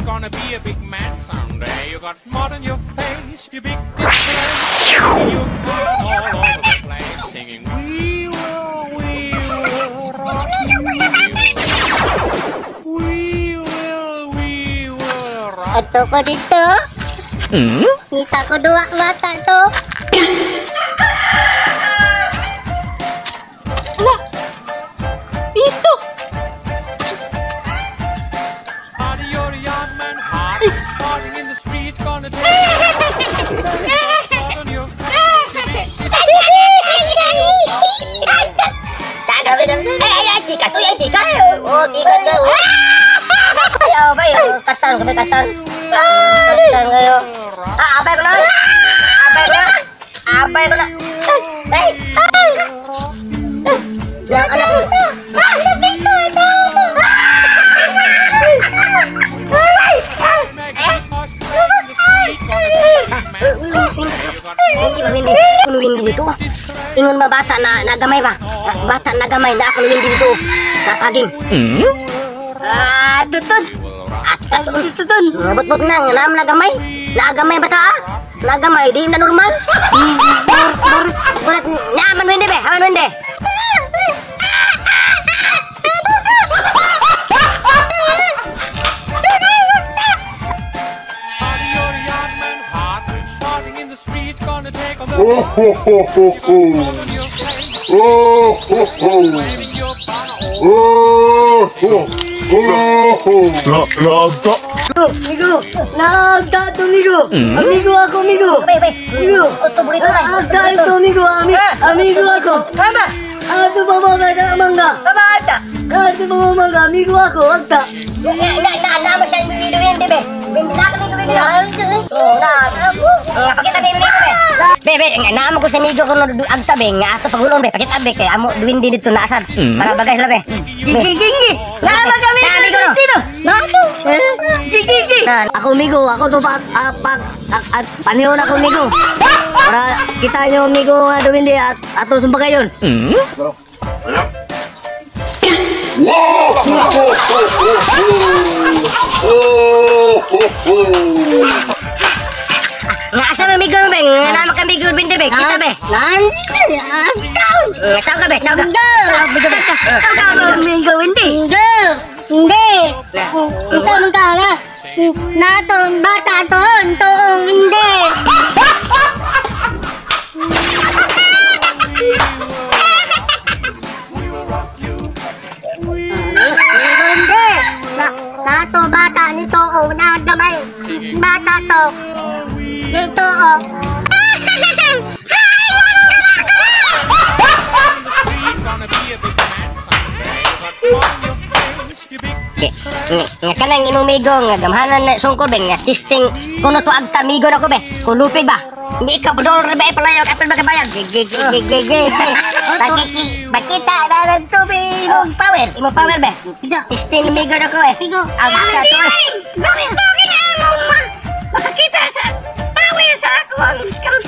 gonna be a big man someday. You got mud on your face, you big disgrace. You got all over the place singing, we will rock you. We will rock. Ato ko dito. Ngita ko dua mata to. Ala. Itu. You're a young man, hard starting in the streets, gonna take on your Jika tu ya jika. Oh jika tu. Ayo bayo katan kami katan. Katan kayo. Apa yang kena? Apa yang kena? Apa yang kena? Hei. Yang ada itu. Nulin dito. Ingon ba bata na nagamay ba? Bata nagamay na ako nulin dito. Nakaging. Tutun. Tutun. But nang nam nagamay. Nagamay bata ah. Nagamay di na normal. Burat nyaman wende be, haman wende. Oh ho ho ho ho. Oh ho ho. Oh ho. Nagta. Nagta tu Migo. Amigo ako Migo. Migo. Nagta itu Migo. Amigo ako. Apa? Aduh bawa gada mangga. Apa ada? Aduh bawa mangga. Amigo ako. Agta. Nama saya video ini be. Pakit abi ini be. Nama ko sa amigo ko agta be nga ato pagulon be. Pakit abi kay amo duwin dito na asad. Para bagay la be. Gigi. Nama kami amigo dito. Nato. Gigi. Ako amigo, ako to panihon ako amigo. Para kita nyo amigo nga duwin di ato sumpagayon. Wow! Nga asa may migo be? Nga nama ka migo binte be? Kita be? Tawag ka be? Tawag ka? Tawag ka migo binte? Hindi. Entah na. Natong bata toong hindi. Nato bata nito o nagamay. Bata to. Dito o. Nga kanang inumigo nga gamhanan na sungkod be nga testing kuno to agta migo na ko be. Kulupig ba? Hindi ka bodor ba palayo kapil ba kabayag? Bakita na tubig power. Imo power be. Testing migo na ko eh. Agta to. Bakit na mo makakita sa power sa ako ang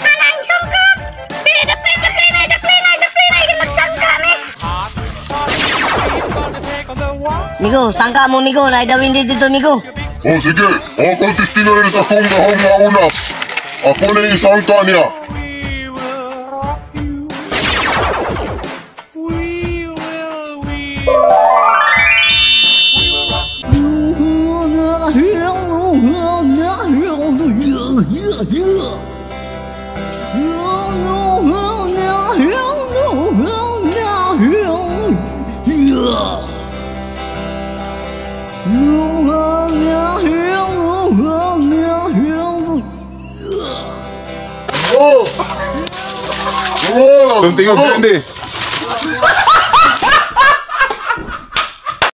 kanang sungkod. Pina magsangka me. Migo, sangka mo Migo, naidawin dito Migo. Oh sige, ako testing na rin sa akong una. Ako na isangka niya. Don't think of Brandy.